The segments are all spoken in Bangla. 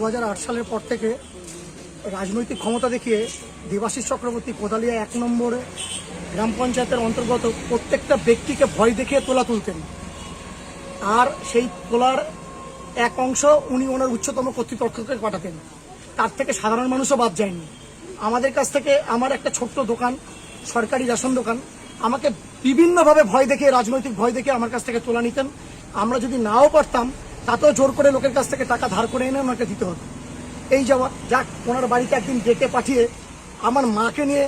2008 সালের পর থেকে রাজনৈতিক ক্ষমতা দেখিয়ে দেবাশিস চক্রবর্তী কোদালিয়া 1 নম্বরে গ্রাম পঞ্চায়েতের অন্তর্গত প্রত্যেকটা ব্যক্তিকে ভয় দেখিয়ে তোলা তুলতেন। আর সেই তোলার এক অংশ উনি ওনার উচ্চতম কর্তৃপক্ষকে পাঠাতেন। তার থেকে সাধারণ মানুষও বাদ যায়নি। আমাদের কাছ থেকে, আমার একটা ছোট্ট দোকান, সরকারি রেশন দোকান, আমাকে বিভিন্নভাবে ভয় দেখিয়ে, রাজনৈতিক ভয় দেখিয়ে আমার কাছ থেকে তোলা নিতেন। আমরা যদি নাও পারতাম তাতেও জোর করে লোকের কাছ থেকে টাকা ধার করে এনে ওনাকে দিতে হতো। এই যাক ওনার বাড়িতে একদিন ডেকে পাঠিয়ে আমার মাকে নিয়ে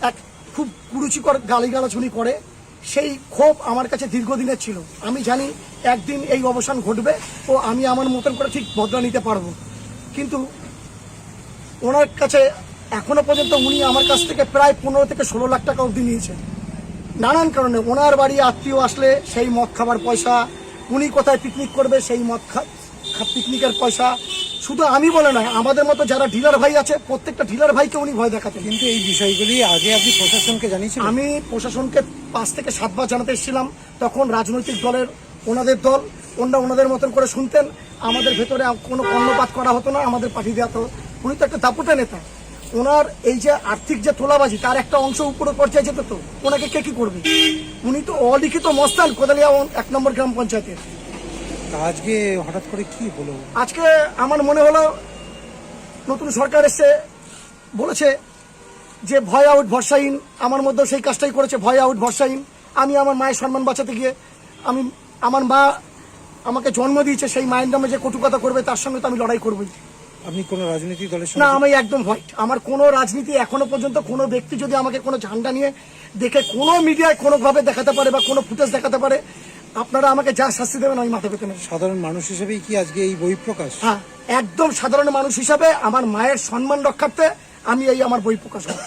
এক খুব কুরুচিকর গালিগালাজ উনি করে, সেই ক্ষোভ আমার কাছে দীর্ঘদিনের ছিল। আমি জানি একদিন এই অবসান ঘটবে ও আমি আমার মতন করে ঠিক বদলা নিতে পারবো। কিন্তু ওনার কাছে এখনো পর্যন্ত উনি আমার কাছ থেকে প্রায় 15 থেকে 16 লাখ টাকা অবধি নিয়েছেন নানান কারণে। ওনার বাড়ি আত্মীয় আসলে সেই মদ খাবার পয়সা, উনি কোথায় পিকনিক করবে সেই মদ পিকনিকের পয়সা। শুধু আমি বলে নয়, আমাদের মতো যারা ডিলার ভাই আছে প্রত্যেকটা ডিলার ভাইকে উনি ভয় দেখাতেন। কিন্তু এই বিষয়গুলি আগে আপনি প্রশাসনকে জানিয়েছেন? আমি প্রশাসনকে 5 থেকে 7 বার জানাতে এসেছিলাম। তখন রাজনৈতিক দলের ওনাদের দল, ওনাদের মতন করে শুনতেন। আমাদের ভেতরে কোনো কর্ণপাত করা হতো না, আমাদের পাঠিয়ে দেওয়া হতো। উনি তো একটা দাপুটে নেতা। ওনার এই যে আর্থিক যে তোলাবাজি, তার একটা অংশ উপরে পর্যায়ে যেত, তো ওনাকে কে কি করবে? উনি তো অলিখিত মস্তান কোদালিয়া 1 নম্বর গ্রাম পঞ্চায়েতের। আজকে হঠাৎ করে কি হলো? আজকে আমার মনে হলো নতুন সরকার এসে বলেছে যে ভয় আউট ভরসাহীন। আমার মধ্যেও সেই কাজটাই করেছে, ভয় আউট ভরসাহীন। আমি আমার মায়ের সম্মান বাঁচাতে গিয়ে, আমার মা আমাকে জন্ম দিয়েছে, সেই মায়ের নামে যে কটুকথা করবে তার সঙ্গে তো আমি লড়াই করবই। আপনি কোনো রাজনৈতিক দলের না, সঙ্গে? আমি একদম হোয়াইট। আমার কোনো রাজনীতি এখনো পর্যন্ত কোনো ব্যক্তি যদি আমাকে কোনো ঝান্ডা নিয়ে দেখে কোনো মিডিয়ায় কোনোভাবে দেখাতে পারে বা কোনো ফুটেজ দেখাতে পারে, আপনারা আমাকে যা শাস্তি দেবেন আমি মাথা পেতে নেব। সাধারণ মানুষ হিসেবেই কি আজকে এই বহিঃপ্রকাশ? হ্যাঁ, একদম সাধারণ মানুষ হিসাবে আমার মায়ের সম্মান রক্ষার্থে আমি এই আমার বই প্রকাশ করব।